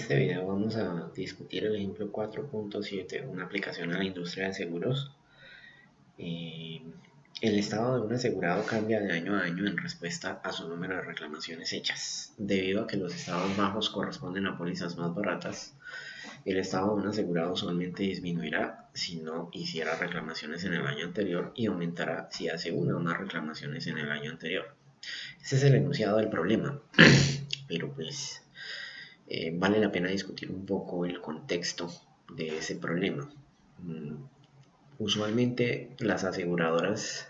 este video vamos a discutir el ejemplo 4.7, una aplicación a la industria de seguros. Eh, el estado de un asegurado cambia de año a año en respuesta a su número de reclamaciones hechas. Debido a que los estados bajos corresponden a pólizas más baratas, el estado de un asegurado usualmente disminuirá si no hiciera reclamaciones en el año anterior y aumentará si hace una o más reclamaciones en el año anterior. Ese es el enunciado del problema, pero pues vale la pena discutir un poco el contexto de ese problema. Usualmente las aseguradoras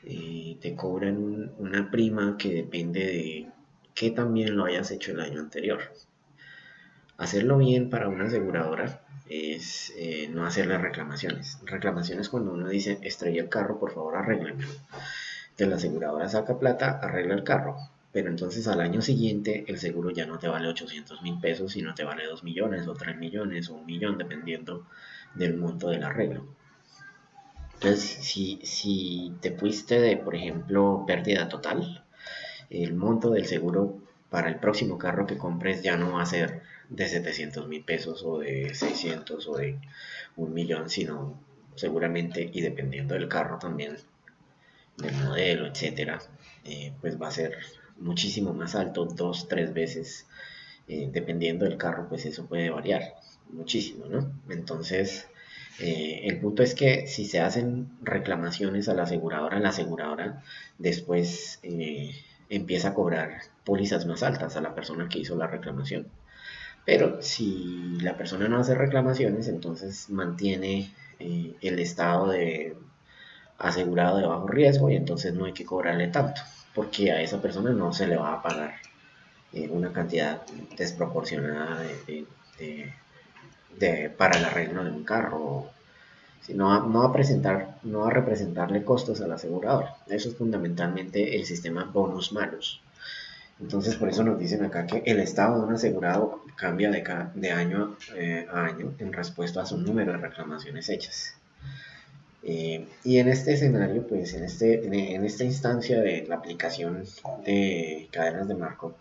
te cobran una prima que depende de qué tan bien lo hayas hecho el año anterior. Hacerlo bien para una aseguradora es no hacerle reclamaciones. Reclamaciones cuando uno dice, estrellé el carro, por favor arréglenmelo. Entonces la aseguradora saca plata, arregla el carro. Pero entonces al año siguiente el seguro ya no te vale 800,000 pesos, sino te vale 2 millones o 3 millones o 1 millón, dependiendo del monto del arreglo. Entonces, si te fuiste de, por ejemplo, pérdida total, el monto del seguro para el próximo carro que compres ya no va a ser de 700,000 pesos o de 600 o de 1 millón, sino seguramente, y dependiendo del carro también, del modelo, etcétera, pues va a ser muchísimo más alto, 2, 3 veces, dependiendo del carro, pues eso puede variar muchísimo, ¿no? Entonces, el punto es que si se hacen reclamaciones a la aseguradora después empieza a cobrar pólizas más altas a la persona que hizo la reclamación. Pero si la persona no hace reclamaciones, entonces mantiene el estado de asegurado de bajo riesgo y entonces no hay que cobrarle tanto, porque a esa persona no se le va a pagar una cantidad desproporcionada para el arreglo de un carro, sino no va a representarle costos al asegurador. Eso es fundamentalmente el sistema bonus-malus. Entonces, por eso nos dicen acá que el estado de un asegurado cambia de año a año en respuesta a su número de reclamaciones hechas. Y en este escenario, pues en esta instancia de la aplicación de cadenas de marco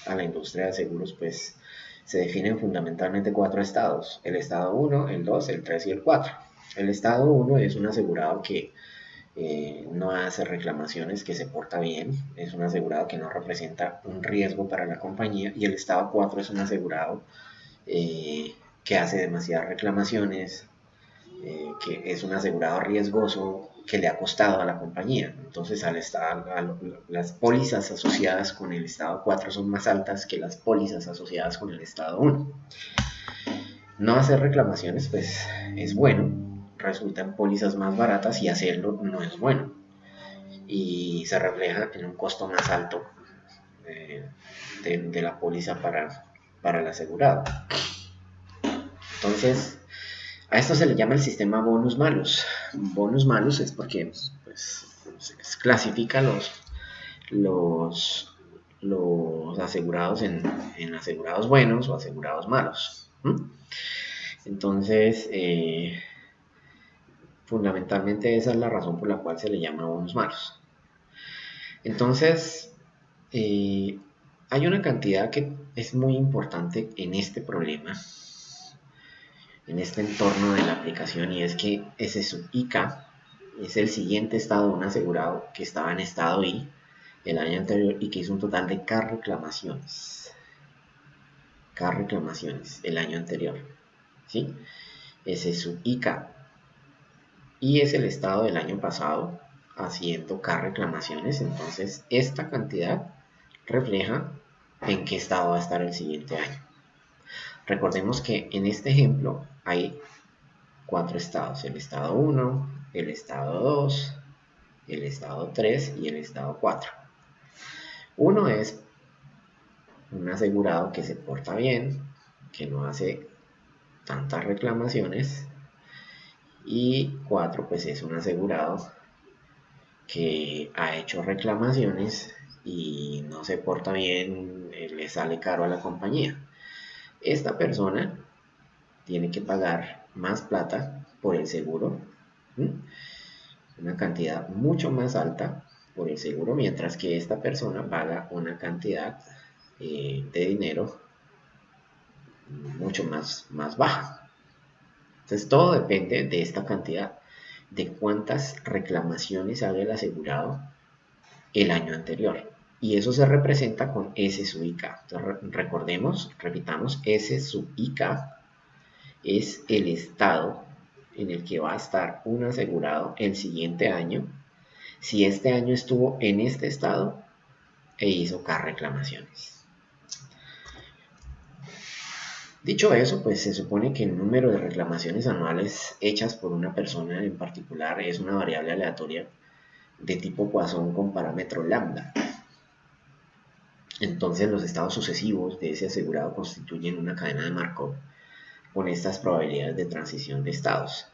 a la industria de seguros, pues se definen fundamentalmente 4 estados: el estado 1, el 2, el 3 y el 4. El estado 1 es un asegurado que no hace reclamaciones, que se porta bien, es un asegurado que no representa un riesgo para la compañía, y el estado 4 es un asegurado que hace demasiadas reclamaciones, que es un asegurado riesgoso que le ha costado a la compañía. Entonces las pólizas asociadas con el estado 4 son más altas que las pólizas asociadas con el estado 1. No hacer reclamaciones pues es bueno, resulta en pólizas más baratas, y hacerlo no es bueno y se refleja en un costo más alto de la póliza para el asegurado. Entonces, a esto se le llama el sistema bonus malus. Bonus malus es porque pues, se clasifica los asegurados en asegurados buenos o asegurados malos. Entonces, fundamentalmente esa es la razón por la cual se le llama bonus malus. Entonces, hay una cantidad que es muy importante en este problema, en este entorno de la aplicación, y es que ese sub IK es el siguiente estado de un asegurado que estaba en estado I el año anterior y que hizo un total de K reclamaciones. K reclamaciones el año anterior, ¿sí? Ese sub IK. Y es el estado del año pasado haciendo K reclamaciones. Entonces esta cantidad refleja en qué estado va a estar el siguiente año. Recordemos que en este ejemplo hay 4 estados: el estado 1, el estado 2, el estado 3 y el estado 4. 1 es un asegurado que se porta bien, que no hace tantas reclamaciones, y 4 pues es un asegurado que ha hecho reclamaciones y no se porta bien, le sale caro a la compañía. Esta persona tiene que pagar más plata por el seguro, una cantidad mucho más alta por el seguro, mientras que esta persona paga una cantidad de dinero mucho más baja. Entonces todo depende de esta cantidad, de cuántas reclamaciones haga el asegurado el año anterior. Y eso se representa con S sub IK. Entonces, recordemos, repitamos, S sub IK es el estado en el que va a estar un asegurado el siguiente año, si este año estuvo en este estado e hizo K reclamaciones. Dicho eso, pues se supone que el número de reclamaciones anuales hechas por una persona en particular es una variable aleatoria de tipo Poisson con parámetro lambda. Entonces los estados sucesivos de ese asegurado constituyen una cadena de Markov con estas probabilidades de transición de estados.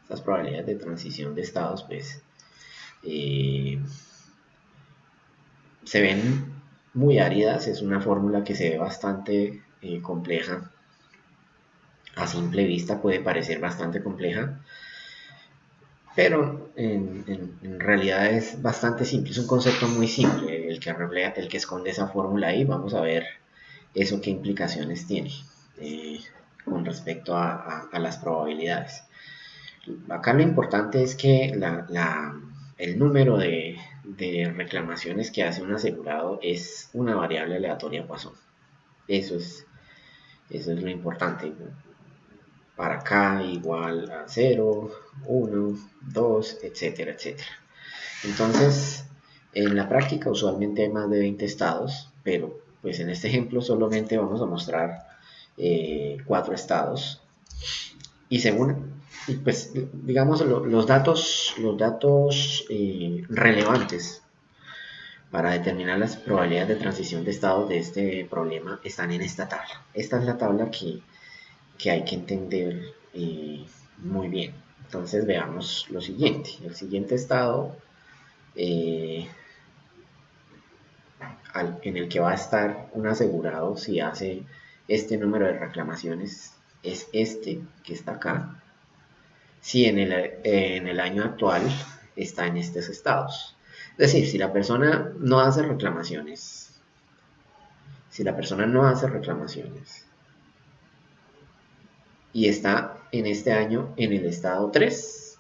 Estas probabilidades de transición de estados pues se ven muy áridas, es una fórmula que se ve bastante compleja. A simple vista puede parecer bastante compleja, pero en realidad es bastante simple, es un concepto muy simple el que esconde esa fórmula ahí. Vamos a ver eso qué implicaciones tiene con respecto a las probabilidades. Acá lo importante es que el número de reclamaciones que hace un asegurado es una variable aleatoria Poisson. Eso es lo importante. Para K igual a 0, 1, 2, etcétera, etcétera. Entonces, en la práctica usualmente hay más de 20 estados, pero pues en este ejemplo solamente vamos a mostrar 4 estados. Y según, pues digamos, los datos relevantes para determinar las probabilidades de transición de estados de este problema están en esta tabla. Esta es la tabla que hay que entender muy bien. Entonces veamos lo siguiente. El siguiente estado en el que va a estar un asegurado si hace este número de reclamaciones es este que está acá. Si en el año actual está en estos estados. Es decir, si la persona no hace reclamaciones, y está en este año en el estado 3,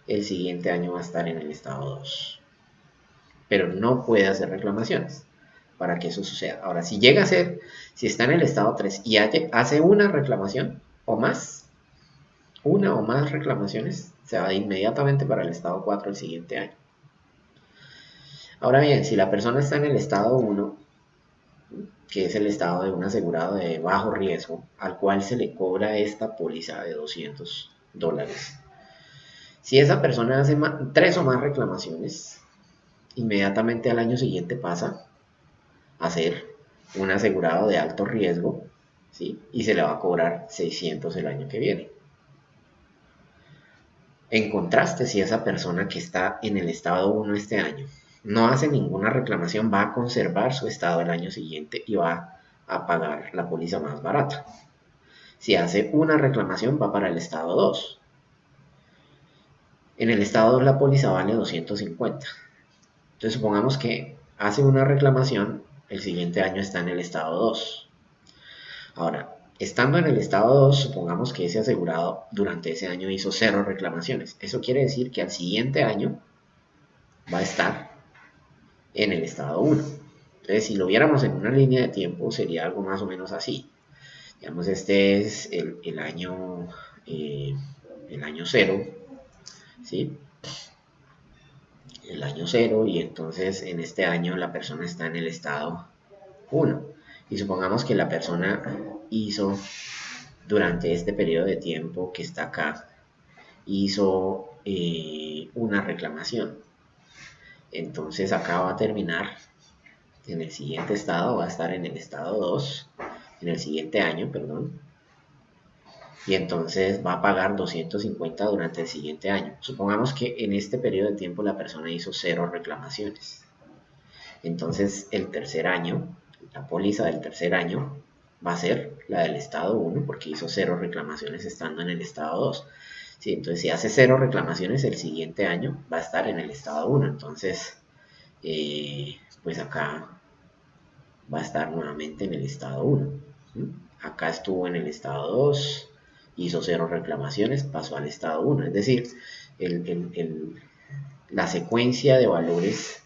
el siguiente año va a estar en el estado 2. Pero no puede hacer reclamaciones para que eso suceda. Ahora, si llega a ser, si está en el estado 3 y hace una reclamación o más, una o más reclamaciones, se va inmediatamente para el estado 4 el siguiente año. Ahora bien, si la persona está en el estado 1, que es el estado de un asegurado de bajo riesgo, al cual se le cobra esta póliza de $200, si esa persona hace 3 o más reclamaciones, inmediatamente al año siguiente pasa a ser un asegurado de alto riesgo, ¿sí? Y se le va a cobrar 600 el año que viene. En contraste, si esa persona que está en el estado 1 este año no hace ninguna reclamación, va a conservar su estado el año siguiente y va a pagar la póliza más barata. Si hace una reclamación, va para el estado 2. En el estado 2 la póliza vale 250. Entonces supongamos que hace una reclamación, el siguiente año está en el estado 2. Ahora, estando en el estado 2, supongamos que ese asegurado durante ese año hizo 0 reclamaciones. Eso quiere decir que al siguiente año va a estar en el estado 1. Entonces, si lo viéramos en una línea de tiempo, sería algo más o menos así. Digamos, este es el año 0, ¿sí? El año 0, y entonces en este año la persona está en el estado 1. Y supongamos que la persona hizo durante este periodo de tiempo que está acá, hizo una reclamación. Entonces acá va a terminar en el siguiente estado, va a estar en el estado 2, en el siguiente año, perdón. Y entonces va a pagar 250 durante el siguiente año. Supongamos que en este periodo de tiempo la persona hizo 0 reclamaciones. Entonces el tercer año, la póliza del tercer año, va a ser la del estado 1 porque hizo 0 reclamaciones estando en el estado 2. Sí, entonces si hace 0 reclamaciones el siguiente año va a estar en el estado 1. Entonces, pues acá va a estar nuevamente en el estado 1. acá estuvo en el estado 2, hizo 0 reclamaciones, pasó al estado 1. Es decir, la secuencia de valores,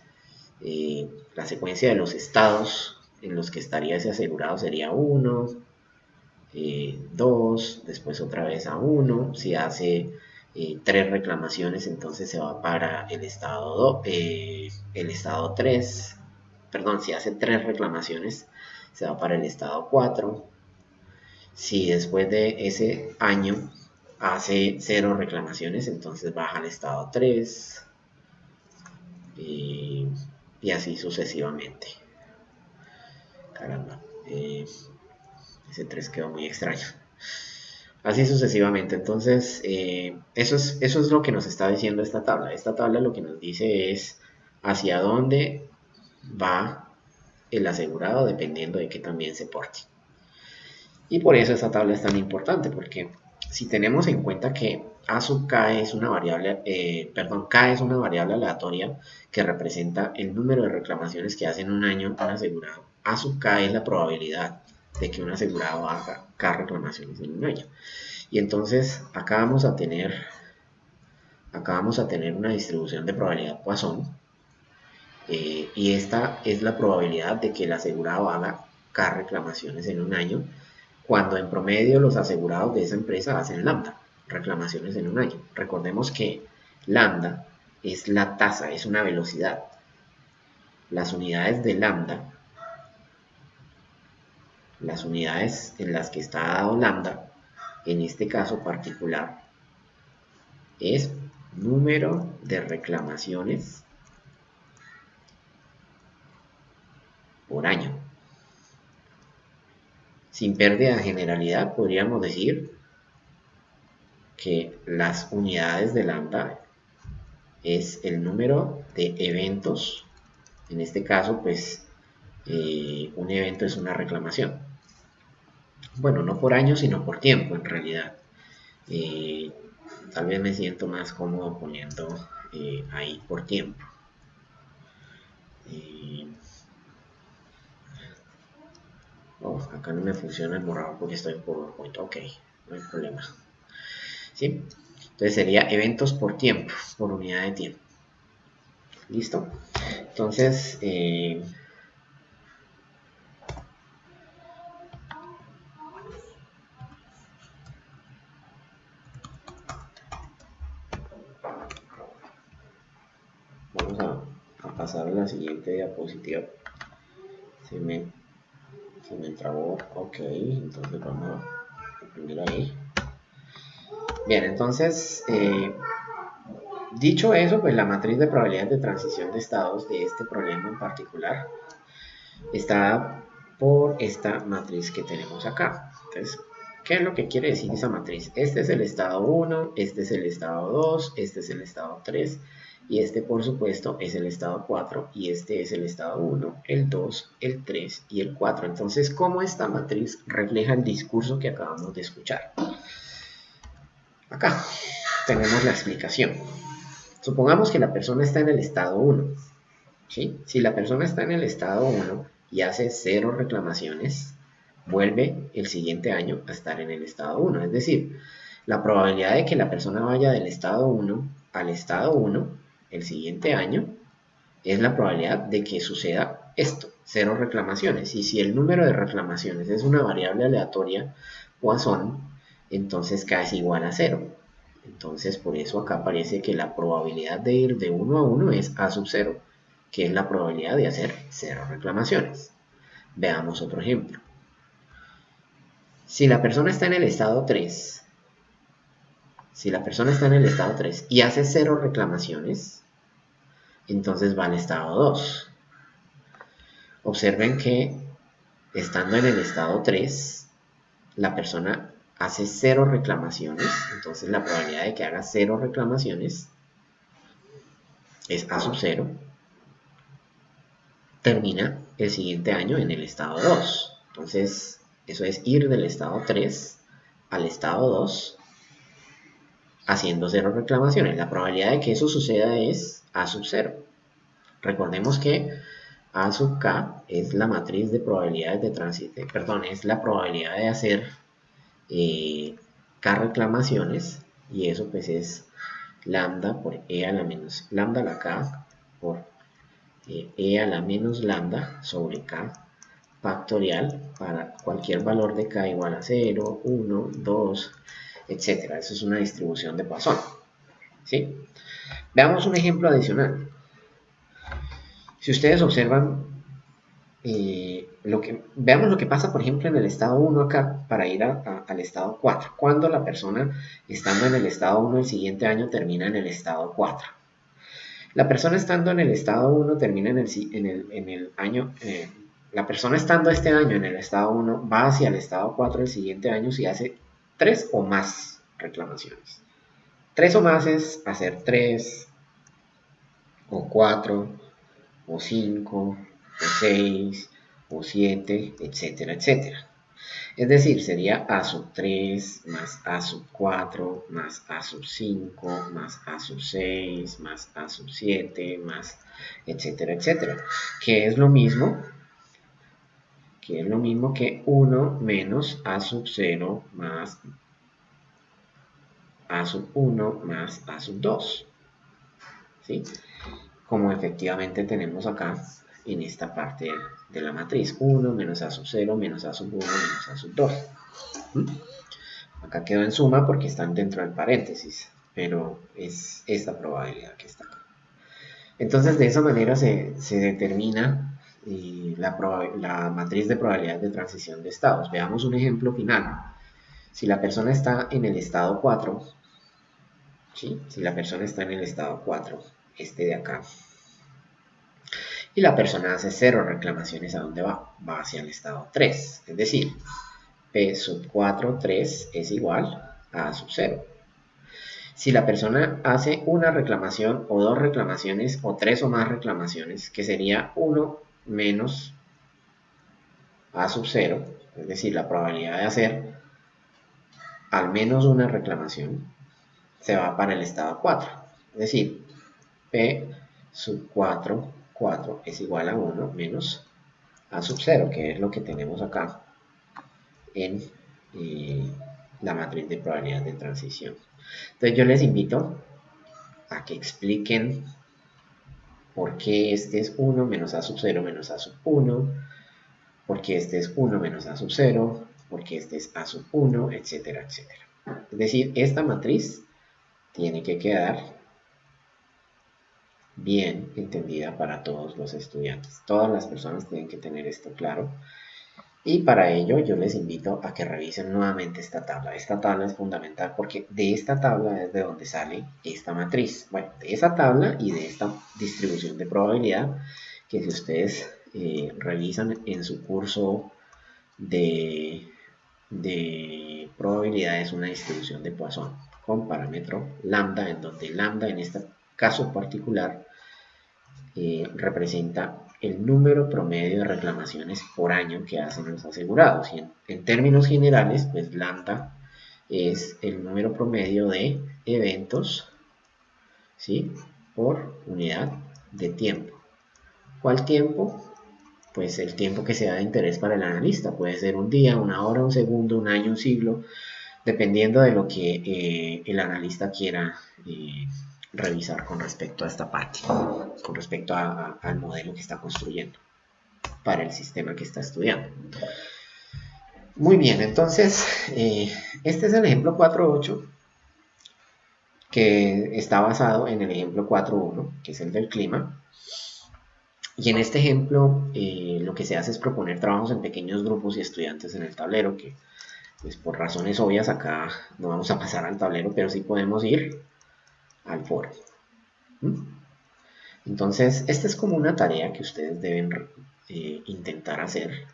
la secuencia de los estados en los que estaría ese asegurado sería 1, 2, después otra vez a 1. Si hace 3 reclamaciones, entonces se va para el estado 3. Perdón, si hace 3 reclamaciones, se va para el estado 4. Si después de ese año hace 0 reclamaciones, entonces baja al estado 3. Y así sucesivamente. Caramba, ese 3 quedó muy extraño. Así sucesivamente. Entonces, eso es lo que nos está diciendo esta tabla. Esta tabla lo que nos dice es hacia dónde va el asegurado dependiendo de que también se porte. Y por eso esta tabla es tan importante, porque si tenemos en cuenta que A sub K es una variable, K es una variable aleatoria que representa el número de reclamaciones que hace en un año un asegurado. A sub K es la probabilidad de que un asegurado haga K reclamaciones en un año. Y entonces acá vamos a tener una distribución de probabilidad Poisson, y esta es la probabilidad de que el asegurado haga K reclamaciones en un año, cuando en promedio los asegurados de esa empresa hacen lambda, reclamaciones en un año. Recordemos que lambda es la tasa, es una velocidad. Las unidades de lambda, las unidades en las que está dado lambda, en este caso particular, es número de reclamaciones por año. Sin pérdida de generalidad, podríamos decir que las unidades de lambda es el número de eventos. En este caso, pues, un evento es una reclamación. Bueno, no por año, sino por tiempo, en realidad. Tal vez me siento más cómodo poniendo ahí por tiempo. Acá no me funciona el borrador porque estoy en PowerPoint. Ok, no hay problema. ¿Sí? Entonces sería eventos por tiempo, por unidad de tiempo. ¿Listo? Entonces, vamos a pasar a la siguiente diapositiva. Se me trabó. Ok, entonces vamos a imprimir ahí. Bien, entonces, dicho eso, pues la matriz de probabilidad de transición de estados de este problema en particular está por esta matriz que tenemos acá. Entonces, ¿qué es lo que quiere decir esa matriz? Este es el estado 1, este es el estado 2, este es el estado 3, y este, por supuesto, es el estado 4, y este es el estado 1, el 2, el 3 y el 4. Entonces, ¿cómo esta matriz refleja el discurso que acabamos de escuchar? Acá tenemos la explicación. Supongamos que la persona está en el estado 1. ¿Sí? Si la persona está en el estado 1 y hace 0 reclamaciones, vuelve el siguiente año a estar en el estado 1. Es decir, la probabilidad de que la persona vaya del estado 1 al estado 1 el siguiente año es la probabilidad de que suceda esto, 0 reclamaciones. Y si el número de reclamaciones es una variable aleatoria Poisson, entonces K es igual a 0. Entonces, por eso acá aparece que la probabilidad de ir de 1 a 1 es A sub 0, que es la probabilidad de hacer 0 reclamaciones. Veamos otro ejemplo. Si la persona está en el estado 3, y hace 0 reclamaciones, entonces va al estado 2. Observen que estando en el estado 3, la persona hace 0 reclamaciones, entonces la probabilidad de que haga 0 reclamaciones es A sub 0. Termina el siguiente año en el estado 2. Entonces, eso es ir del estado 3 al estado 2 haciendo 0 reclamaciones. La probabilidad de que eso suceda es A sub 0. Recordemos que A sub k es la matriz de probabilidades de tránsito, perdón, es la probabilidad de hacer k reclamaciones, y eso pues es lambda por e a la menos lambda a la k por e a la menos lambda sobre k factorial para cualquier valor de k igual a 0, 1, 2, etc. Eso es una distribución de Poisson, ¿sí? Veamos un ejemplo adicional. Si ustedes observan, veamos lo que pasa, por ejemplo, en el estado 1 acá, para ir al estado 4. Cuando la persona, estando en el estado 1 el siguiente año, termina en el estado 4. La persona estando en el estado 1 termina en el año... la persona estando este año en el estado 1 va hacia el estado 4 el siguiente año si hace 3 o más reclamaciones. 3 o más es hacer 3 o 4 o 5 o 6 o 7, etcétera, etcétera. Es decir, sería a sub 3 más a sub 4 más a sub 5 más a sub 6 más a sub 7 más etcétera, etcétera. Que es lo mismo que 1 menos a sub 0 más a sub 1 más a sub 2. ¿Sí? Como efectivamente tenemos acá en esta parte de la matriz. 1 menos a sub 0 menos a sub 1 menos a sub 2. Acá quedó en suma porque están dentro del paréntesis, pero es esta probabilidad que está acá. Entonces, de esa manera se determina la matriz de probabilidad de transición de estados. Veamos un ejemplo final. Si la persona está en el estado 4, ¿sí? Si la persona está en el estado 4, este de acá, y la persona hace 0 reclamaciones, ¿a dónde va? Va hacia el estado 3, es decir, P sub 4, 3 es igual a A sub 0. Si la persona hace una reclamación o dos reclamaciones o tres o más reclamaciones, que sería 1 menos A sub 0, es decir, la probabilidad de hacer al menos una reclamación, se va para el estado 4. Es decir, P sub 4, 4 es igual a 1 menos A sub 0, que es lo que tenemos acá en la matriz de probabilidad de transición. Entonces yo les invito a que expliquen por qué este es 1 menos A sub 0 menos A sub 1, por qué este es 1 menos A sub 0, por qué este es A sub 1, etcétera, etcétera. Es decir, esta matriz tiene que quedar bien entendida para todos los estudiantes. Todas las personas tienen que tener esto claro. Y para ello yo les invito a que revisen nuevamente esta tabla. Esta tabla es fundamental porque de esta tabla es de donde sale esta matriz. Bueno, de esa tabla y de esta distribución de probabilidad que si ustedes revisan en su curso de probabilidad es una distribución de Poisson con parámetro lambda, en donde lambda en este caso particular representa el número promedio de reclamaciones por año que hacen los asegurados. Y en términos generales, pues lambda es el número promedio de eventos, ¿sí?, por unidad de tiempo. ¿Cuál tiempo? Pues el tiempo que sea de interés para el analista. Puede ser un día, una hora, un segundo, un año, un siglo, dependiendo de lo que el analista quiera revisar con respecto a esta parte, con respecto al modelo que está construyendo para el sistema que está estudiando. Muy bien, entonces este es el ejemplo 4.8 que está basado en el ejemplo 4.1, que es el del clima. Y en este ejemplo lo que se hace es proponer trabajos en pequeños grupos y estudiantes en el tablero, que pues por razones obvias acá no vamos a pasar al tablero, pero sí podemos ir al foro. Entonces, esta es como una tarea que ustedes deben intentar hacer.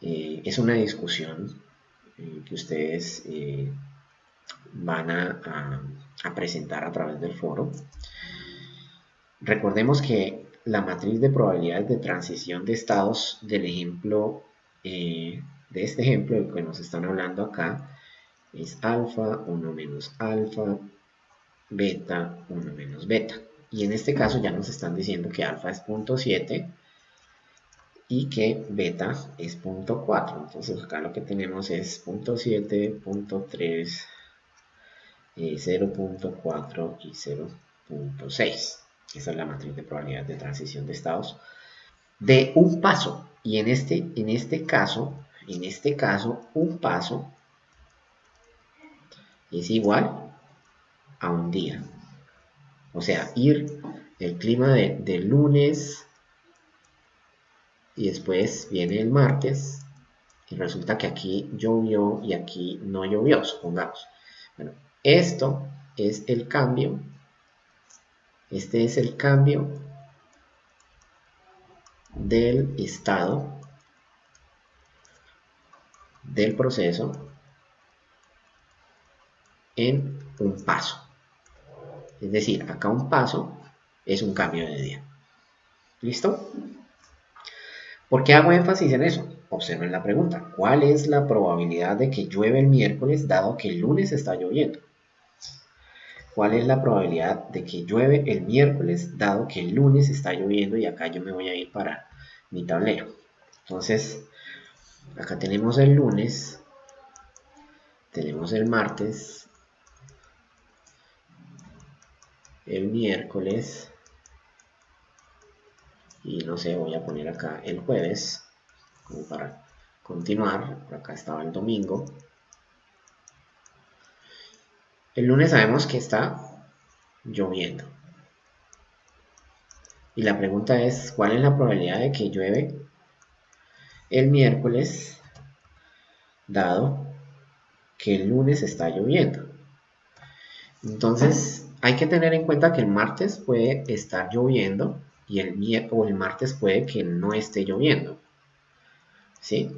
Es una discusión que ustedes van a presentar a través del foro. Recordemos que la matriz de probabilidades de transición de estados del ejemplo, de este ejemplo del que nos están hablando acá, es alfa, 1 menos alfa, beta, 1 menos beta. Y en este caso ya nos están diciendo que alfa es 0.7 y que beta es 0.4. Entonces acá lo que tenemos es 0.7, 0.3, 0.4 y 0.6. Esa es la matriz de probabilidad de transición de estados de un paso. Y en este caso, un paso es igual a un día. O sea, ir el clima de lunes y después viene el martes y resulta que aquí llovió y aquí no llovió, supongamos. Bueno, esto es el cambio. Este es el cambio del estado del proceso en un paso. Es decir, acá un paso es un cambio de día. ¿Listo? ¿Por qué hago énfasis en eso? Observen la pregunta. ¿Cuál es la probabilidad de que llueve el miércoles dado que el lunes está lloviendo? ¿Cuál es la probabilidad de que llueve el miércoles dado que el lunes está lloviendo? Y acá yo me voy a ir para mi tablero. Entonces, acá tenemos el lunes, tenemos el martes, el miércoles y no sé, voy a poner acá el jueves como para continuar. Por acá estaba el domingo. El lunes sabemos que está lloviendo. Y la pregunta es, ¿cuál es la probabilidad de que llueve el miércoles dado que el lunes está lloviendo? Entonces, hay que tener en cuenta que el martes puede estar lloviendo y el martes puede que no esté lloviendo. ¿Sí?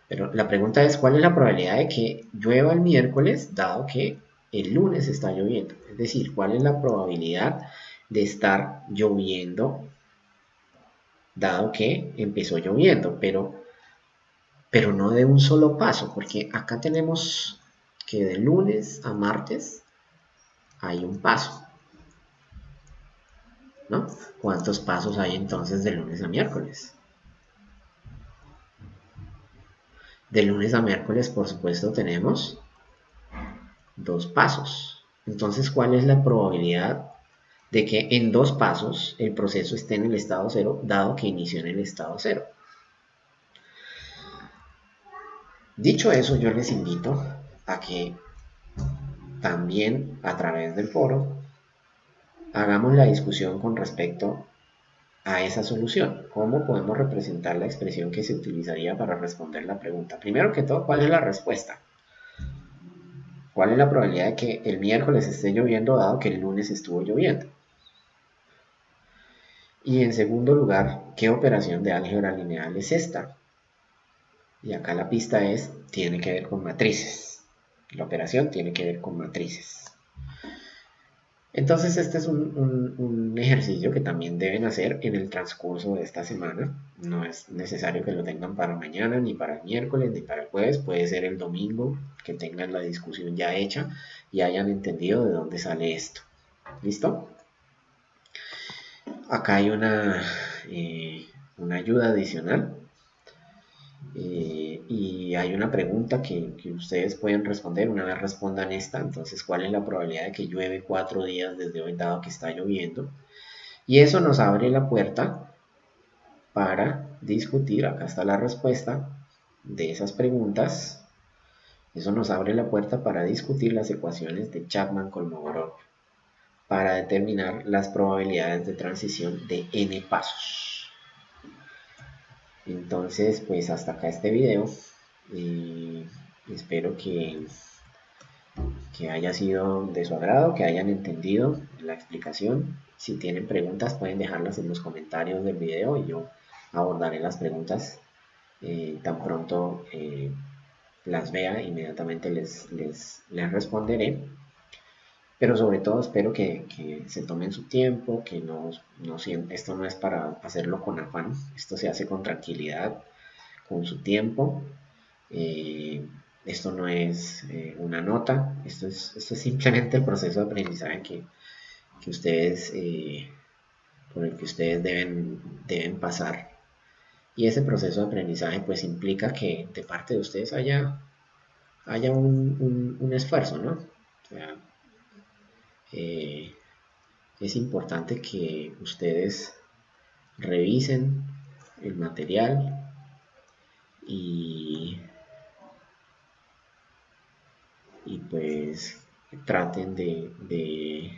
Pero la pregunta es, ¿cuál es la probabilidad de que llueva el miércoles dado que el lunes está lloviendo? Es decir, ¿cuál es la probabilidad de estar lloviendo dado que empezó lloviendo? Pero no de un solo paso, porque acá tenemos que de lunes a martes hay un paso, ¿no? ¿Cuántos pasos hay entonces de lunes a miércoles? De lunes a miércoles, por supuesto, tenemos 2 pasos. Entonces, ¿cuál es la probabilidad de que en 2 pasos el proceso esté en el estado cero, dado que inició en el estado cero? Dicho eso, yo les invito a que también a través del foro hagamos la discusión con respecto a esa solución. ¿Cómo podemos representar la expresión que se utilizaría para responder la pregunta? Primero que todo, ¿cuál es la respuesta? ¿Cuál es la probabilidad de que el miércoles esté lloviendo dado que el lunes estuvo lloviendo? Y en segundo lugar, ¿qué operación de álgebra lineal es esta? Y acá la pista es, tiene que ver con matrices. La operación tiene que ver con matrices. Entonces este es un ejercicio que también deben hacer en el transcurso de esta semana. No es necesario que lo tengan para mañana, ni para el miércoles, ni para el jueves. Puede ser el domingo que tengan la discusión ya hecha y hayan entendido de dónde sale esto. ¿Listo? Acá hay una ayuda adicional. Y hay una pregunta que ustedes pueden responder. Una vez respondan esta, entonces, ¿cuál es la probabilidad de que llueve 4 días desde hoy dado que está lloviendo? Y eso nos abre la puerta para discutir, acá está la respuesta de esas preguntas. Eso nos abre la puerta para discutir las ecuaciones de Chapman-Kolmogorov para determinar las probabilidades de transición de n pasos. Entonces, pues hasta acá este video. Espero que haya sido de su agrado, que hayan entendido la explicación. Si tienen preguntas pueden dejarlas en los comentarios del video y yo abordaré las preguntas tan pronto las vea, inmediatamente les responderé. Pero sobre todo espero que se tomen su tiempo, que esto no es para hacerlo con afán, esto se hace con tranquilidad, con su tiempo. Esto no es una nota, esto es simplemente el proceso de aprendizaje por el que ustedes deben pasar Y ese proceso de aprendizaje pues implica que de parte de ustedes haya un esfuerzo, ¿no? O sea, eh, es importante que ustedes revisen el material y, y pues traten de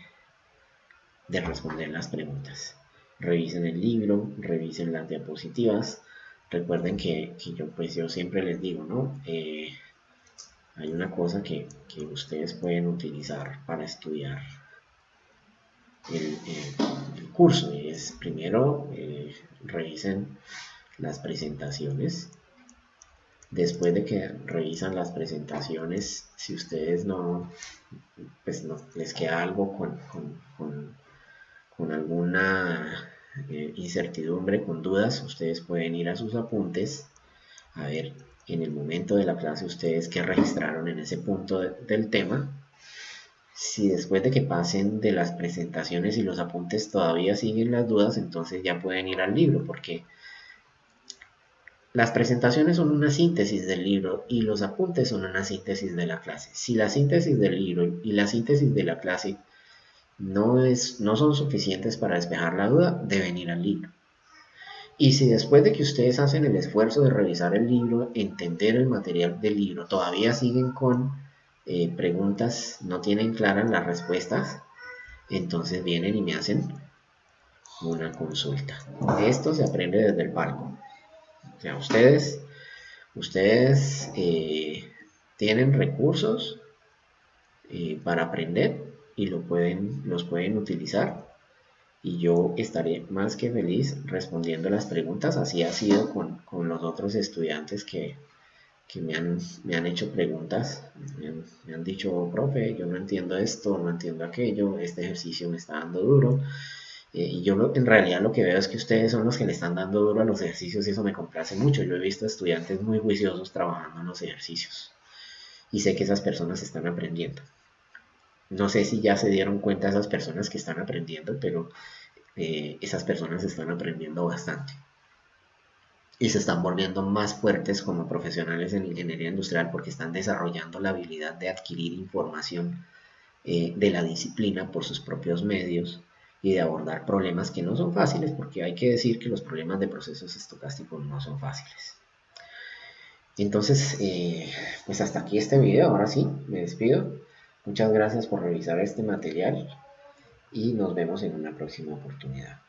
responder las preguntas. Revisen el libro, revisen las diapositivas. Recuerden que yo siempre les digo, ¿no? Hay una cosa que ustedes pueden utilizar para estudiar el curso. Y es primero revisen las presentaciones. Después de que revisan las presentaciones, si ustedes pues no les queda algo con alguna incertidumbre, con dudas, ustedes pueden ir a sus apuntes a ver en el momento de la clase ustedes qué registraron en ese punto del tema. Si después de que pasen de las presentaciones y los apuntes todavía siguen las dudas, entonces ya pueden ir al libro, porque las presentaciones son una síntesis del libro y los apuntes son una síntesis de la clase. Si la síntesis del libro y la síntesis de la clase no son suficientes para despejar la duda, deben ir al libro. Y si después de que ustedes hacen el esfuerzo de revisar el libro, entender el material del libro, todavía siguen con preguntas, no tienen claras las respuestas, entonces vienen y me hacen una consulta. Esto se aprende desde el palco. O sea, ustedes tienen recursos para aprender y los pueden utilizar. Y yo estaré más que feliz respondiendo las preguntas. Así ha sido con los otros estudiantes que me han hecho preguntas. Me han dicho, profe, yo no entiendo esto, no entiendo aquello, este ejercicio me está dando duro. Y yo en realidad lo que veo es que ustedes son los que le están dando duro a los ejercicios y eso me complace mucho. Yo he visto estudiantes muy juiciosos trabajando en los ejercicios y sé que esas personas están aprendiendo. No sé si ya se dieron cuenta esas personas que están aprendiendo, pero esas personas están aprendiendo bastante y se están volviendo más fuertes como profesionales en ingeniería industrial porque están desarrollando la habilidad de adquirir información de la disciplina por sus propios medios y de abordar problemas que no son fáciles, porque hay que decir que los problemas de procesos estocásticos no son fáciles. Entonces, pues hasta aquí este video. Ahora sí, me despido. Muchas gracias por revisar este material y nos vemos en una próxima oportunidad.